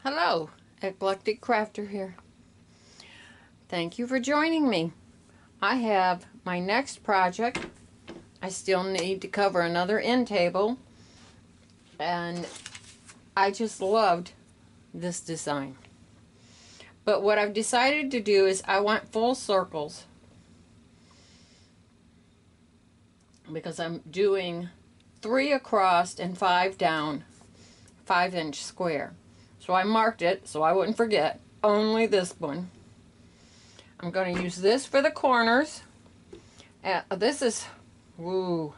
Hello, Eclectic Crafter here. Thank you for joining me. I have my next project. I still need to cover another end table, and I just loved this design. But what I've decided to do is I want full circles because I'm doing 3 across and 5 down, 5-inch square. So I marked it so I wouldn't forget. Only this one. I'm going to use this for the corners. This is, late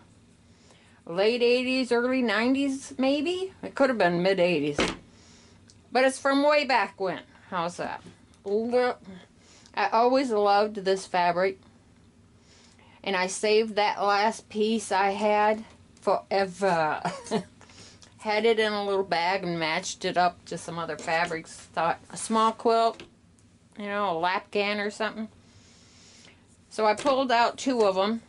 80s, early 90s maybe? It could have been mid 80s. But it's from way back when. How's that? I always loved this fabric. And I saved that last piece I had forever. Had it in a little bag and matched it up to some other fabrics. Thought a small quilt, you know, a lapgan or something. So I pulled out 2 of them.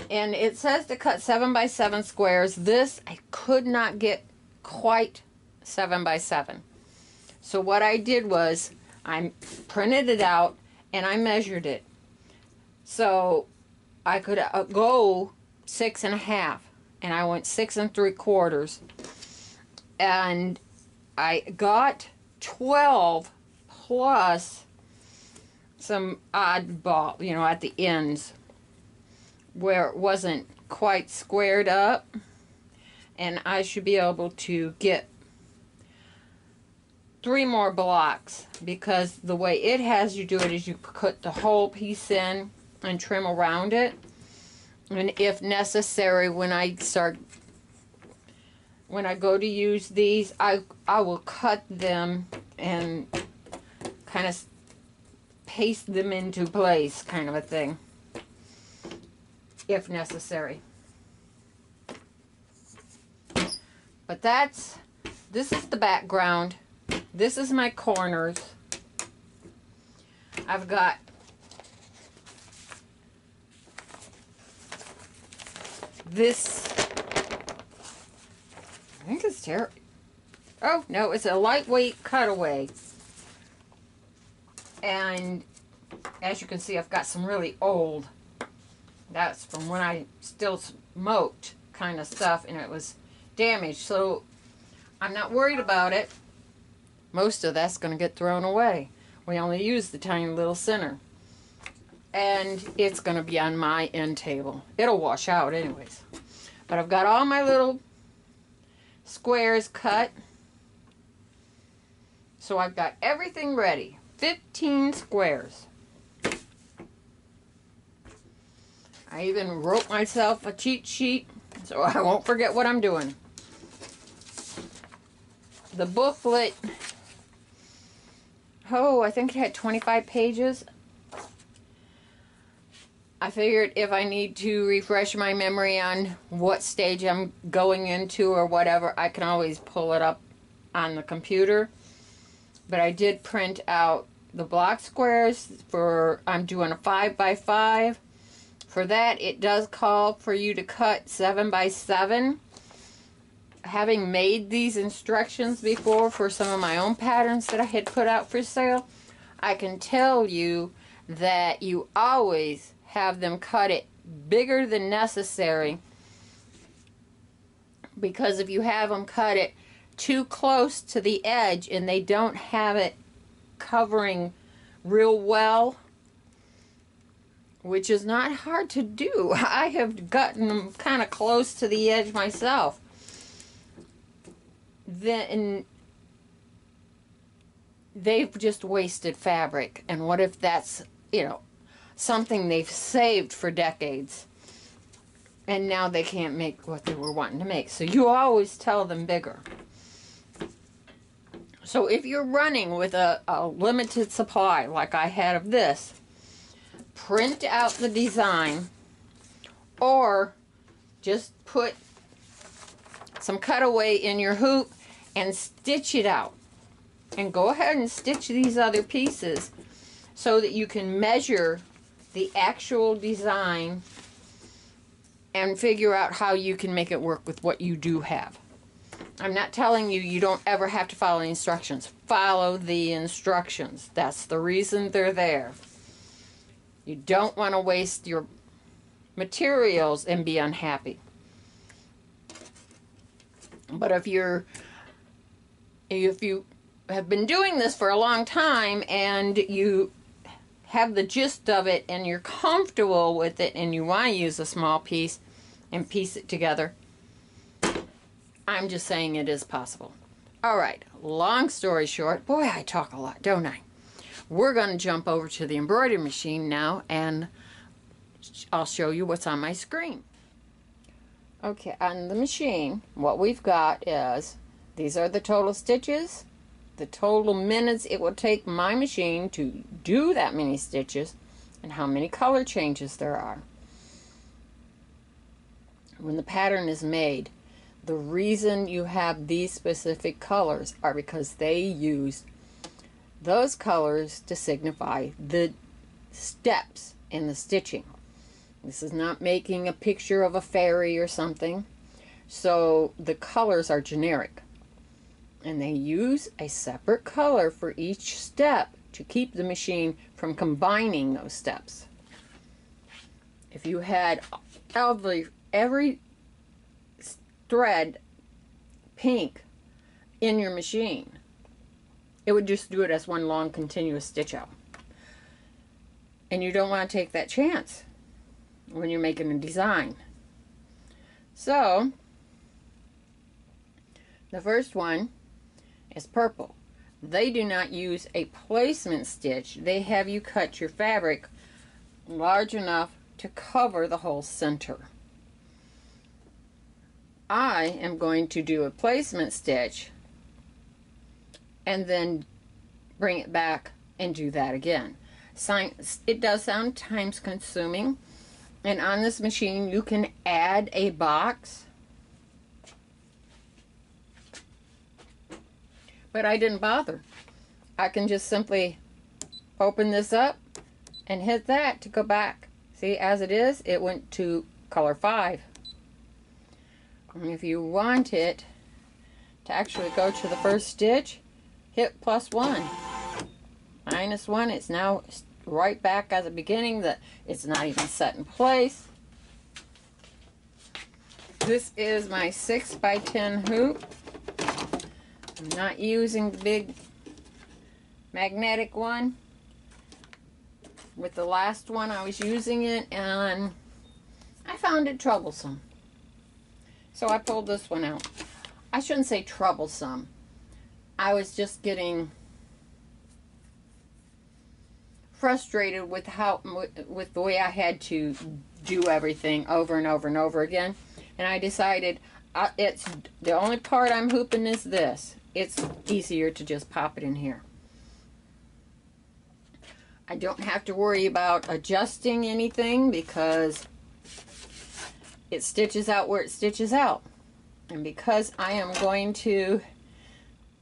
And it says to cut 7 by 7 squares. This I could not get quite 7 by 7. So what I did was I printed it out and I measured it. So I could go 6.5. And I went 6 3/4, and I got 12 plus some oddball, you know, at the ends where it wasn't quite squared up, and I should be able to get 3 more blocks because the way it has you do it is you put the whole piece in and trim around it. And if necessary, when I go to use these, I will cut them and kind of paste them into place, kind of a thing, if necessary. But this is the background. This is my corners. I've got this, I think it's terrible. Oh, no, it's a lightweight cutaway. And as you can see, I've got some really old, that's from when I still smoked kind of stuff, and it was damaged. So I'm not worried about it. Most of that's going to get thrown away. We only use the tiny little center. And it's going to be on my end table. It'll wash out anyways. But I've got all my little squares cut. So I've got everything ready. 15 squares. I even wrote myself a cheat sheet so I won't forget what I'm doing. The booklet, I think it had 25 pages. I figured if I need to refresh my memory on what stage I'm going into or whatever, I can always pull it up on the computer. But I did print out the block squares for, I'm doing a 5 by 5. For that, it does call for you to cut 7 by 7. Having made these instructions before for some of my own patterns that I had put out for sale, I can tell you that you always have them cut it bigger than necessary, because if you have them cut it too close to the edge and they don't have it covering real well, which is not hard to do. I have gotten them kind of close to the edge myself. Then they've just wasted fabric. And what if that's, you know, something they've saved for decades and now they can't make what they were wanting to make? So you always tell them bigger. So if you're running with a limited supply like I had of this, print out the design or just put some cutaway in your hoop and stitch it out. And go ahead and stitch these other pieces so that you can measure the actual design and figure out how you can make it work with what you do have. I'm not telling you you don't ever have to follow the instructions. Follow the instructions. That's the reason they're there. You don't want to waste your materials and be unhappy. But if you have been doing this for a long time and you have the gist of it and you're comfortable with it and you want to use a small piece and piece it together, I'm just saying it is possible. All right, long story short, boy, I talk a lot, don't I? We're going to jump over to the embroidery machine now, and I'll show you what's on my screen. Okay, on the machine, what we've got is, these are the total stitches, the total minutes it will take my machine to do that many stitches, and how many color changes there are. When the pattern is made, the reason you have these specific colors are because they use those colors to signify the steps in the stitching. This is not making a picture of a fairy or something. So the colors are generic. And they use a separate color for each step to keep the machine from combining those steps. If you had every thread pink in your machine, it would just do it as one long continuous stitch out. And you don't want to take that chance when you're making a design. So the first one is purple. They do not use a placement stitch. They have you cut your fabric large enough to cover the whole center. I am going to do a placement stitch and then bring it back and do that again. It does sound time consuming, and on this machine you can add a box, but I didn't bother. I can just simply open this up and hit that to go back. See, as it is, it went to color 5. And if you want it to actually go to the first stitch, hit +1. -1, it's now right back at the beginning. That it's not even set in place. This is my 6x10 hoop. I'm not using the big magnetic one. With the last one I was using it and I found it troublesome. So I pulled this one out. I shouldn't say troublesome. I was just getting frustrated with the way I had to do everything over and over and over again. And I decided it's the only part I'm hooping is this. It's easier to just pop it in here. I don't have to worry about adjusting anything because it stitches out where it stitches out. And because I am going to,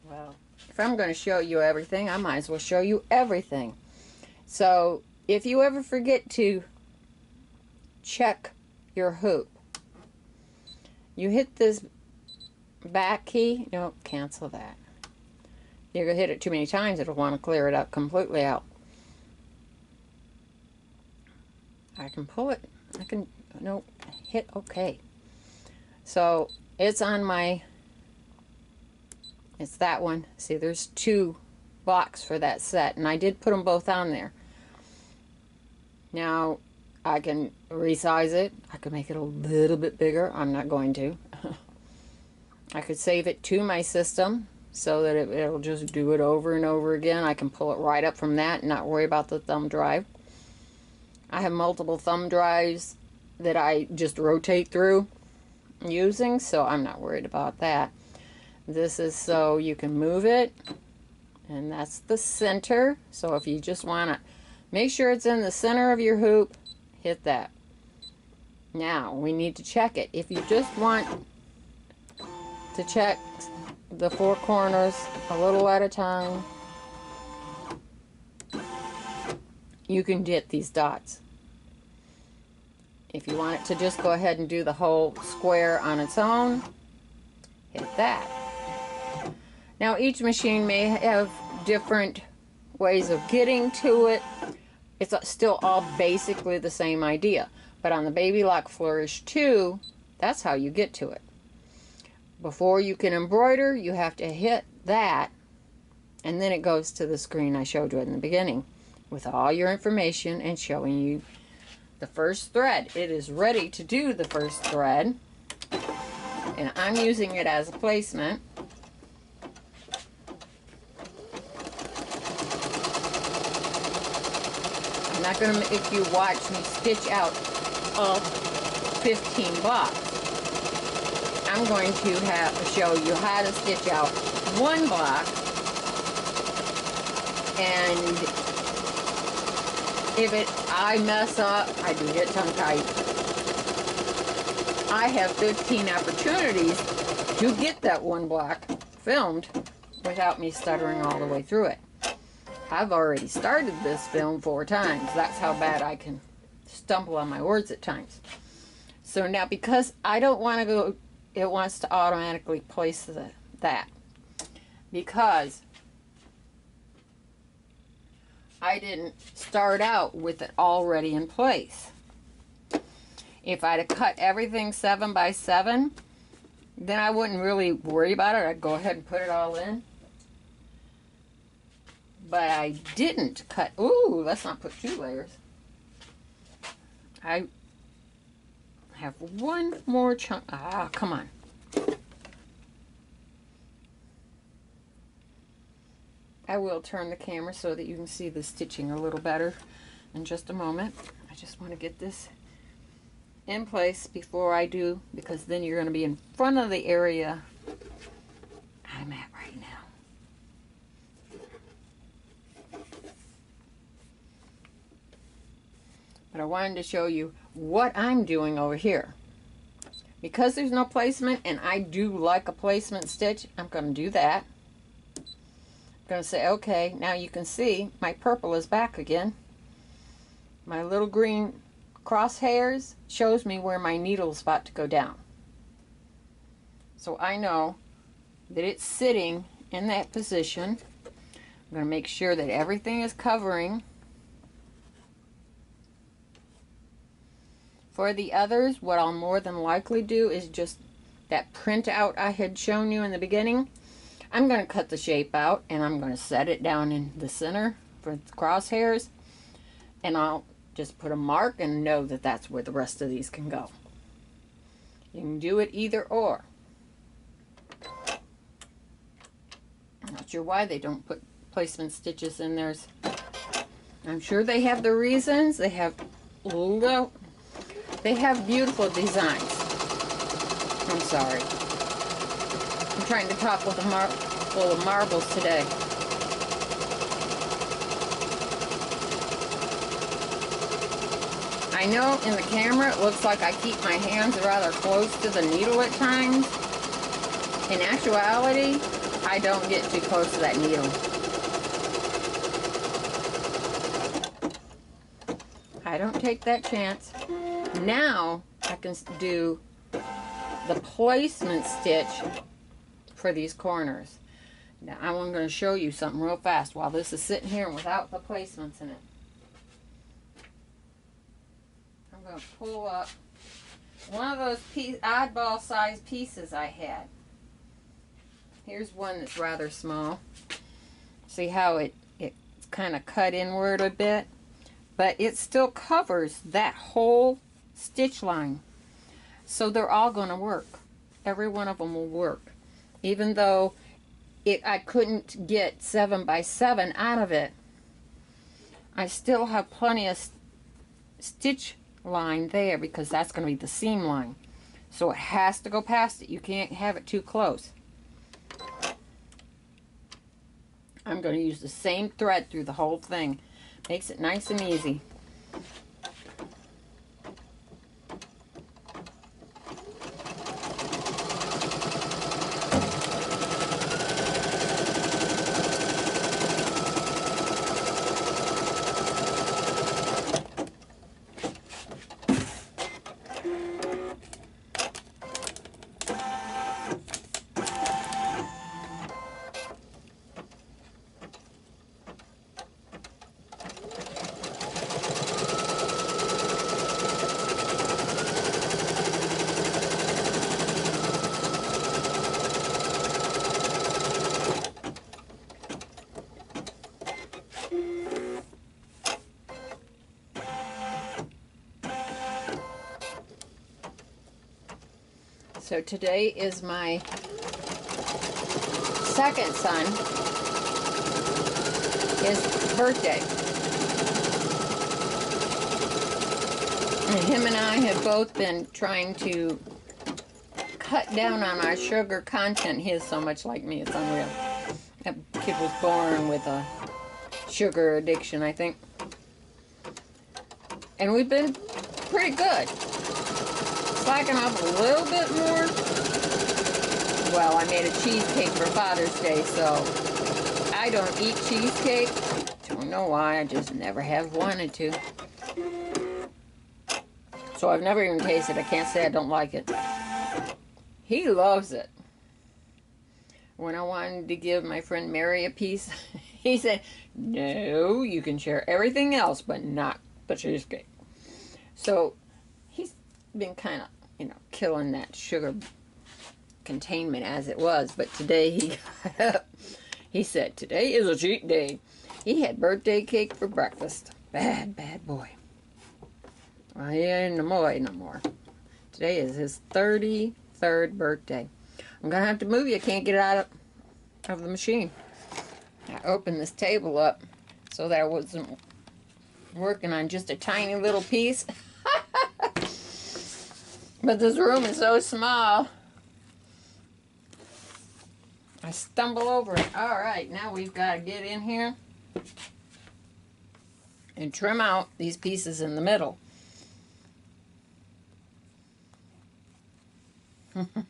well, if I'm going to show you everything, I might as well show you everything. So if you ever forget to check your hoop, you hit this back key. No, cancel that. You're going to hit it too many times, it'll want to clear it up completely out. I can pull it. I can, no, hit OK. So it's on my, it's that one. See, there's 2 blocks for that set, and I did put them both on there. Now I can resize it. I could make it a little bit bigger. I'm not going to. I could save it to my system so that it'll just do it over and over again. I can pull it right up from that and not worry about the thumb drive. I have multiple thumb drives that I just rotate through using, so I'm not worried about that. This is so you can move it, and that's the center. So if you just want to make sure it's in the center of your hoop, hit that. Now we need to check it. If you just want to check the 4 corners a little at a time, you can get these dots. If you want it to just go ahead and do the whole square on its own, hit that. Now each machine may have different ways of getting to it. It's still all basically the same idea. But on the Baby Lock Flourish 2, that's how you get to it. Before you can embroider, you have to hit that, and then it goes to the screen I showed you in the beginning with all your information and showing you the first thread. It is ready to do the first thread, and I'm using it as a placement. I'm not going to make you watch me stitch out all 15 blocks. I'm going to show you how to stitch out one block, and if I mess up, I do get tongue-tied. I have 15 opportunities to get that one block filmed without me stuttering all the way through it. I've already started this film 4 times. That's how bad I can stumble on my words at times. So now, because I don't want to go, it wants to automatically place that. Because I didn't start out with it already in place. If I'd have cut everything 7 by 7, then I wouldn't really worry about it. I'd go ahead and put it all in. But I didn't cut. Ooh, let's not put 2 layers. I have one more chunk. Ah, come on. I will turn the camera so that you can see the stitching a little better in just a moment. I just want to get this in place before I do, because then you're going to be in front of the area I'm at right now. But I wanted to show you what I'm doing over here. Because there's no placement, and I do like a placement stitch, I'm going to do that. I'm going to say, okay, now you can see my purple is back again. My little green crosshairs shows me where my needle's about to go down. So I know that it's sitting in that position. I'm going to make sure that everything is covering. For the others, what I'll more than likely do is just that printout I had shown you in the beginning. I'm going to cut the shape out, and I'm going to set it down in the center for the crosshairs, and I'll just put a mark and know that that's where the rest of these can go. You can do it either or. I'm not sure why they don't put placement stitches in theirs. I'm sure they have the reasons. They have beautiful designs. I'm sorry. I'm trying to talk with a full of marbles today. I know in the camera it looks like I keep my hands rather close to the needle at times. In actuality, I don't get too close to that needle. I don't take that chance. Now I can do the placement stitch for these corners. Now I'm going to show you something real fast while this is sitting here without the placements in it. I'm going to pull up one of those oddball sized pieces I had. Here's one that's rather small. See how it's kind of cut inward a bit? But it still covers that whole stitch line. So they're all going to work. Every one of them will work. Even though I couldn't get 7 by 7 out of it, I still have plenty of stitch line there, because that's going to be the seam line. So it has to go past it. You can't have it too close. I'm going to use the same thread through the whole thing. Makes it nice and easy. So today is my second son, his birthday. And him and I have both been trying to cut down on our sugar content. He is so much like me, it's unreal. That kid was born with a sugar addiction, I think. And we've been pretty good. Slacking off a little bit more. Well, I made a cheesecake for Father's Day, so I don't eat cheesecake. Don't know why, I just never have wanted to. So I've never even tasted it. I can't say I don't like it. He loves it. When I wanted to give my friend Mary a piece, he said, no, you can share everything else, but not the cheesecake. So he's been kind of, killing that sugar containment as it was. But today he got up. He said, today is a cheat day. He had birthday cake for breakfast. Bad, bad boy. Well, he ain't no more. Today is his 33rd birthday. I'm going to have to move you. I can't get it out of the machine. I opened this table up so that I wasn't working on just a tiny little piece. But this room is so small. I stumble over it. Alright, now we've got to get in here and trim out these pieces in the middle. I'm going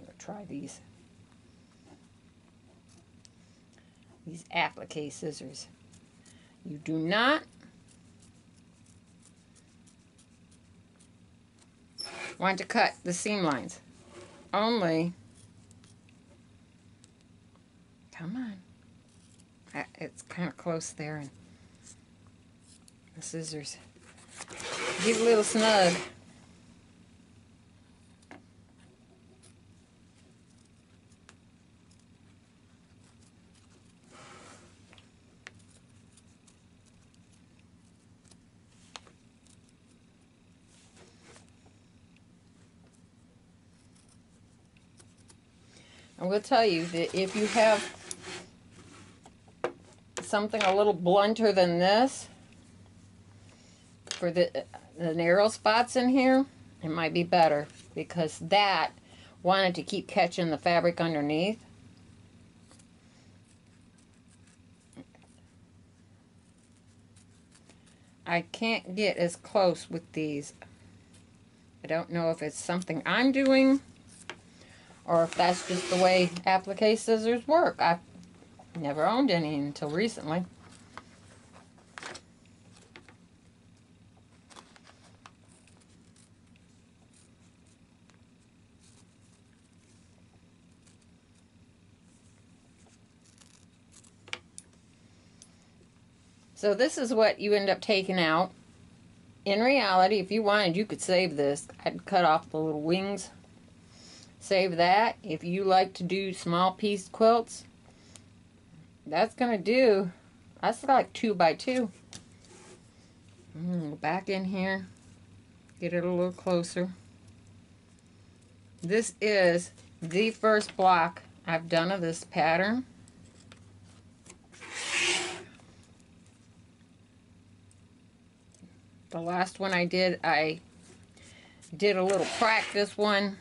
to try these applique scissors. You do not want to cut the seam lines. Only, come on. It's kind of close there, and the scissors get a little snug. I will tell you that if you have something a little blunter than this, for the narrow spots in here, it might be better, because that wanted to keep catching the fabric underneath. I can't get as close with these. I don't know if it's something I'm doing or if that's just the way applique scissors work. I've never owned any until recently. So this is what you end up taking out. In reality, if you wanted, you could save this. I'd cut off the little wings. Save that. If you like to do small piece quilts, that's going to do. That's like 2 by 2. Go back in here. Get it a little closer. This is the first block I've done of this pattern. The last one I did a little practice one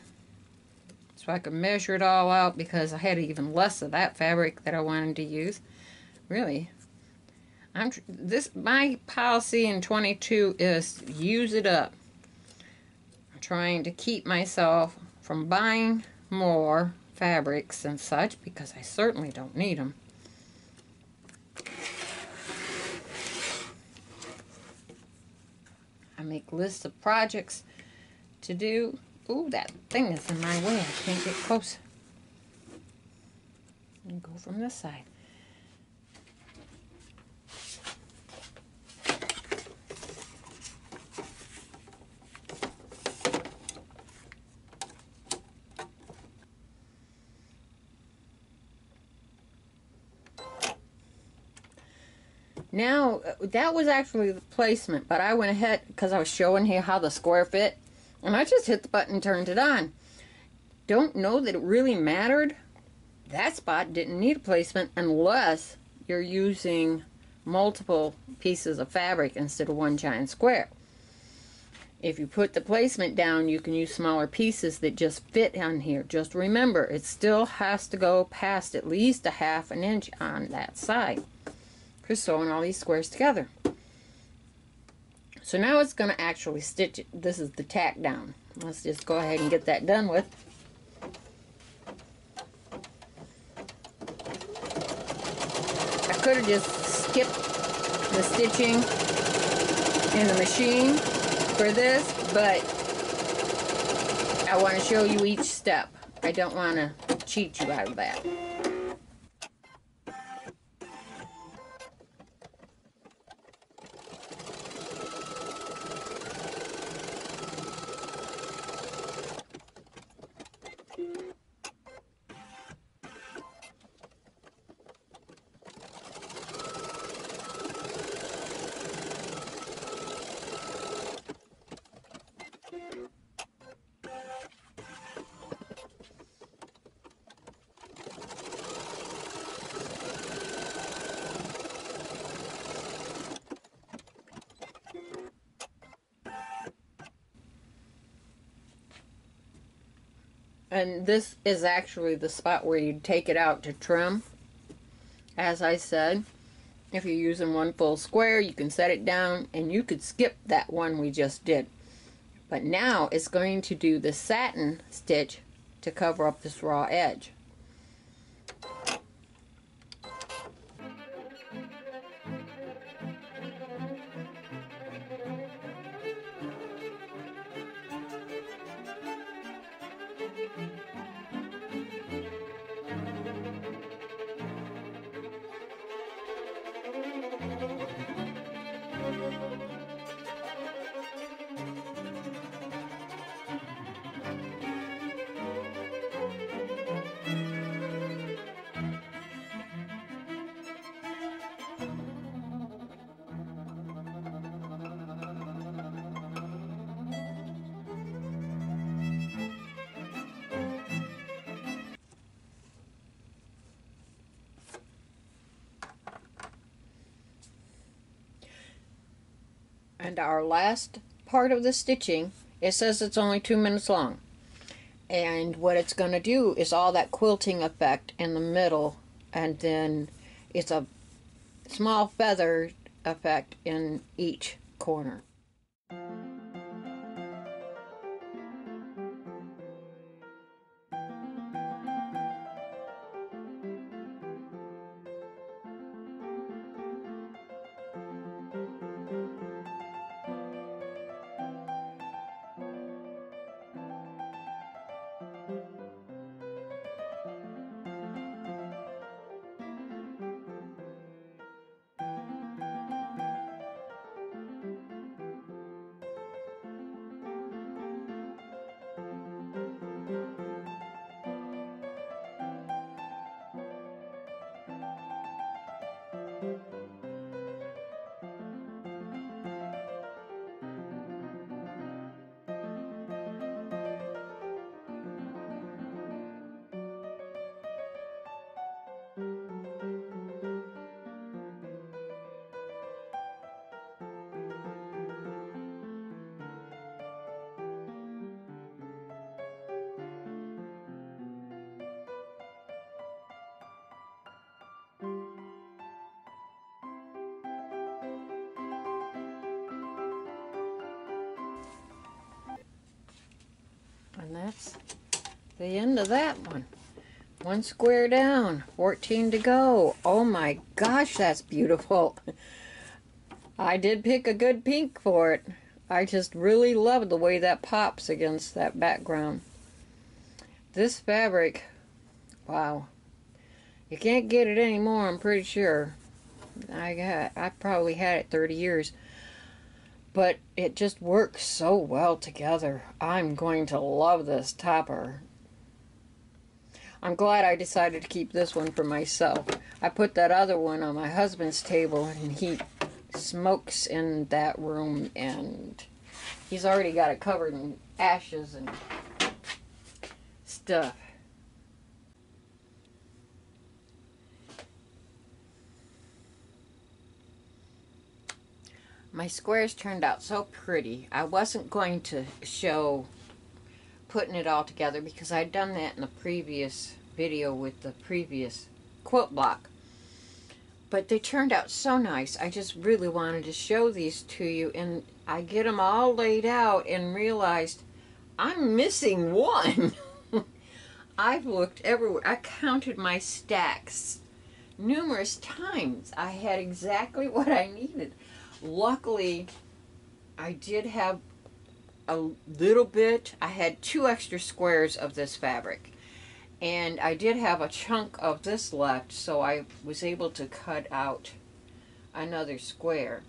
so I could measure it all out, because I had even less of that fabric that I wanted to use. Really, my policy in 22 is use it up. I'm trying to keep myself from buying more fabrics and such, because I certainly don't need them. I make lists of projects to do. Ooh, that thing is in my way. I can't get close. And go from this side. Now, that was actually the placement, but I went ahead, because I was showing you how the square fit, and I just hit the button and turned it on. Don't know that it really mattered. That spot didn't need a placement unless you're using multiple pieces of fabric instead of one giant square. If you put the placement down, you can use smaller pieces that just fit on here. Just remember, it still has to go past at least a 1/2 inch on that side for sewing all these squares together. So now it's going to actually stitch it. This is the tack down. Let's just go ahead and get that done with. I could have just skipped the stitching in the machine for this, but I want to show you each step. I don't want to cheat you out of that. And this is actually the spot where you take it out to trim. As I said, if you're using one full square, you can set it down and you could skip that one we just did. But now it's going to do the satin stitch to cover up this raw edge. And our last part of the stitching, it says it's only 2 minutes long. And what it's going to do is all that quilting effect in the middle, and then it's a small feather effect in each corner. And that's the end of that one. One square down, 14 to go. Oh my gosh, that's beautiful. I did pick a good pink for it. I just really love the way that pops against that background. This fabric, wow. You can't get it anymore, I'm pretty sure. I probably had it 30 years. But it just works so well together. I'm going to love this topper. I'm glad I decided to keep this one for myself. I put that other one on my husband's table, and he smokes in that room, and he's already got it covered in ashes and stuff. My squares turned out so pretty. I wasn't going to show putting it all together because I'd done that in the previous video with the previous quilt block. But they turned out so nice. I just really wanted to show these to you, and I get them all laid out and realized I'm missing one. I've looked everywhere. I counted my stacks numerous times. I had exactly what I needed. Luckily, I did have a little bit. I had 2 extra squares of this fabric, and I did have a chunk of this left, so I was able to cut out another square.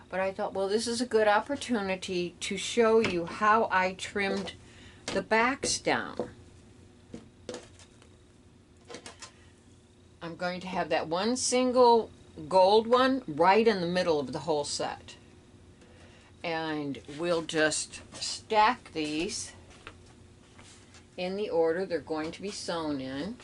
But I thought, well, this is a good opportunity to show you how I trimmed the backs down. I'm going to have that one single gold one right in the middle of the whole set. And we'll just stack these in the order they're going to be sewn in.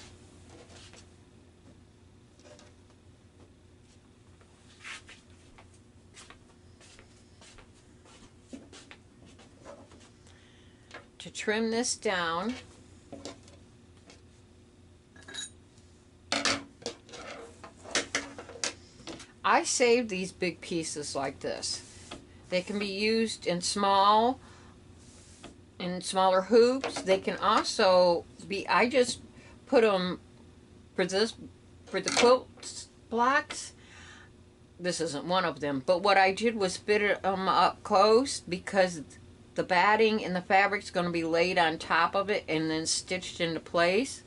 To trim this down, I save these big pieces like this. They can be used in smaller hoops. They can also be, I just put them for the quilt blocks. This isn't one of them, but what I did was fit them up close because the batting and the fabric's going to be laid on top of it and then stitched into place.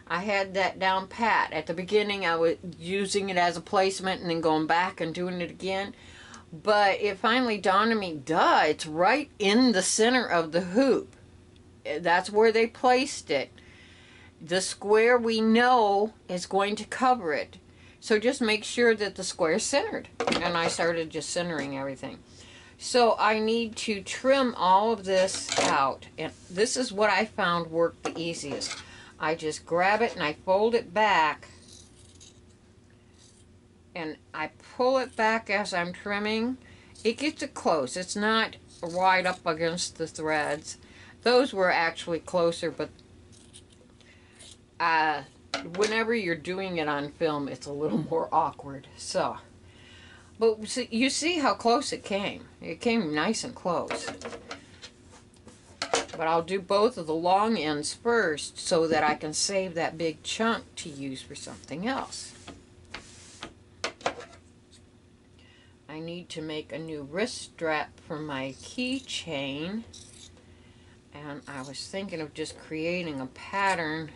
I had that down pat. At the beginning I was using it as a placement and then going back and doing it again. But it finally dawned on me, duh, it's right in the center of the hoop. That's where they placed it. The square we know is going to cover it. So just make sure that the square is centered. And I started just centering everything. So I need to trim all of this out. And this is what I found worked the easiest. I just grab it and I fold it back. And I pull it back as I'm trimming. It gets it close. It's not right up against the threads. Those were actually closer, but whenever you're doing it on film, it's a little more awkward. So, but you see how close it came. It came nice and close. But I'll do both of the long ends first so that I can save that big chunk to use for something else. I need to make a new wrist strap for my keychain, and I was thinking of just creating a pattern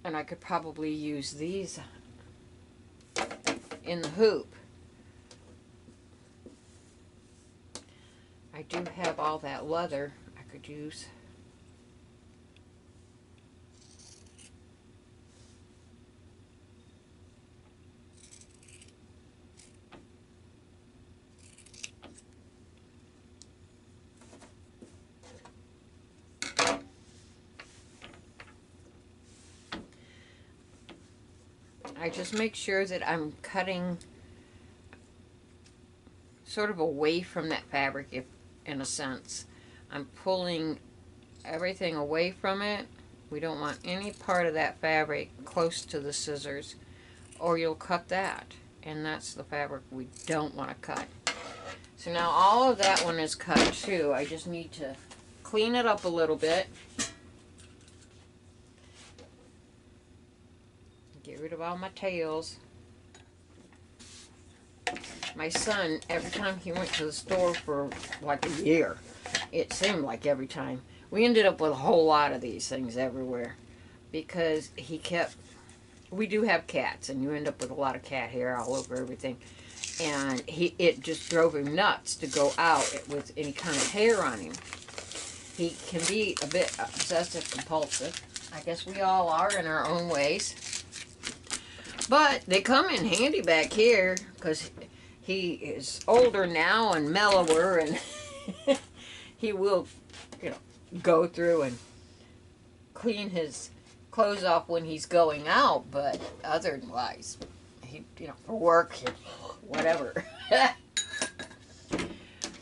and I could probably use these in the hoop. I do have all that leather I could use. I just make sure that I'm cutting sort of away from that fabric, if in a sense. I'm pulling everything away from it. We don't want any part of that fabric close to the scissors, or you'll cut that. And that's the fabric we don't want to cut. So now all of that one is cut too. I just need to clean it up a little bit. Get rid of all my tails. My son, every time he went to the store for like a year, it seemed like every time, we ended up with a whole lot of these things everywhere. Because he kept, we do have cats, and you end up with a lot of cat hair all over everything. and it just drove him nuts to go out with any kind of hair on him. He can be a bit obsessive compulsive. I guess we all are in our own ways. But they come in handy back here because he is older now and mellower, and he will, go through and clean his clothes off when he's going out, but otherwise, for work, whatever.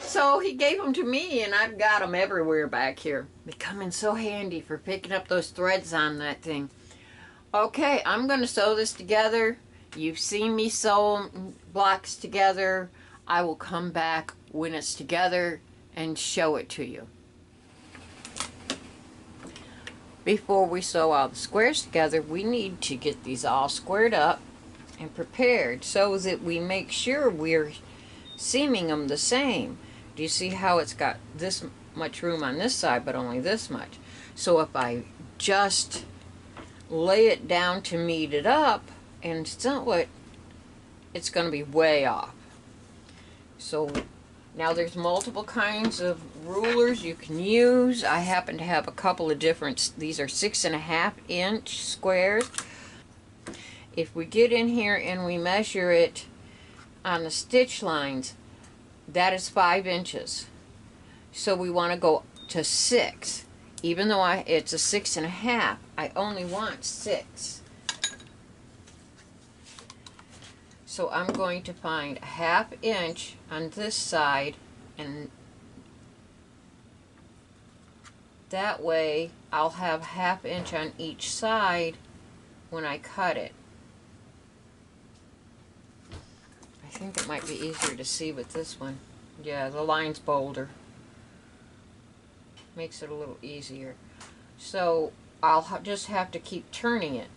So he gave them to me, and I've got them everywhere back here. They come in so handy for picking up those threads on that thing. Okay, I'm going to sew this together. You've seen me sew blocks together. I will come back when it's together and show it to you. Before we sew all the squares together, we need to get these all squared up and prepared so that we make sure we're seaming them the same. Do you see how it's got this much room on this side but only this much? So if I just lay it down to meet it up and sew it, it's going to be way off. So now there's multiple kinds of rulers you can use. I happen to have a couple of different, these are 6.5 inch squares. If we get in here and we measure it on the stitch lines, that is 5 inches. So we want to go to 6. Even though it's a 6.5, I only want 6. So I'm going to find a 1/2 inch on this side, and that way I'll have 1/2 inch on each side when I cut it. I think it might be easier to see with this one. Yeah, the line's bolder. Makes it a little easier. So I'll just have to keep turning it.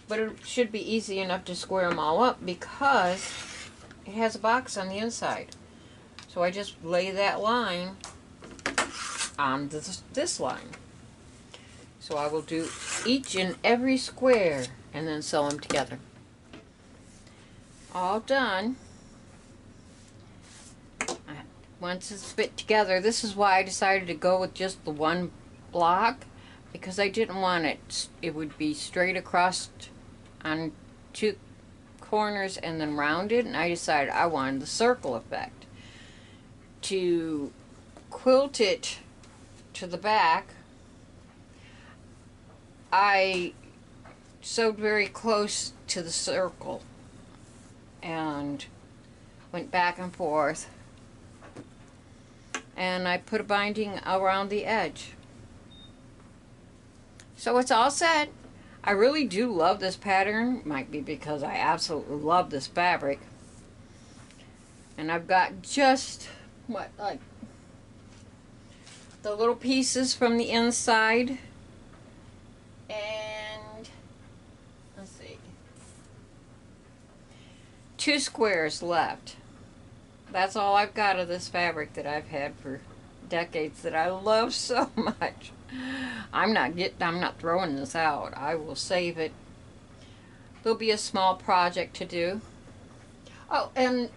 But it should be easy enough to square them all up because it has a box on the inside. So I just lay that line on this line. So I will do each and every square and then sew them together. All done. Once it's fit together, this is why I decided to go with just the one block, because I didn't want it would be straight across on 2 corners and then rounded, and I decided I wanted the circle effect. To quilt it to the back, I sewed very close to the circle and went back and forth, and I put a binding around the edge. So it's all set. I really do love this pattern. Might be because I absolutely love this fabric. And I've got just like the little pieces from the inside, and let's see, 2 squares left. That's all I've got of this fabric that I've had for decades that I love so much. I'm not throwing this out. I will save it. There'll be a small project to do. Oh, and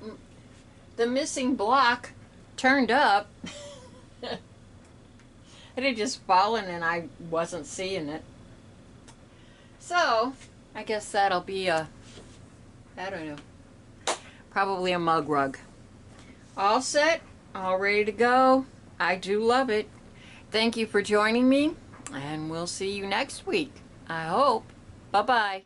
the missing block turned up. It had just fallen and I wasn't seeing it. So, I guess that'll be I don't know, probably a mug rug. All set, all ready to go. I do love it. Thank you for joining me, and we'll see you next week, I hope. Bye-bye.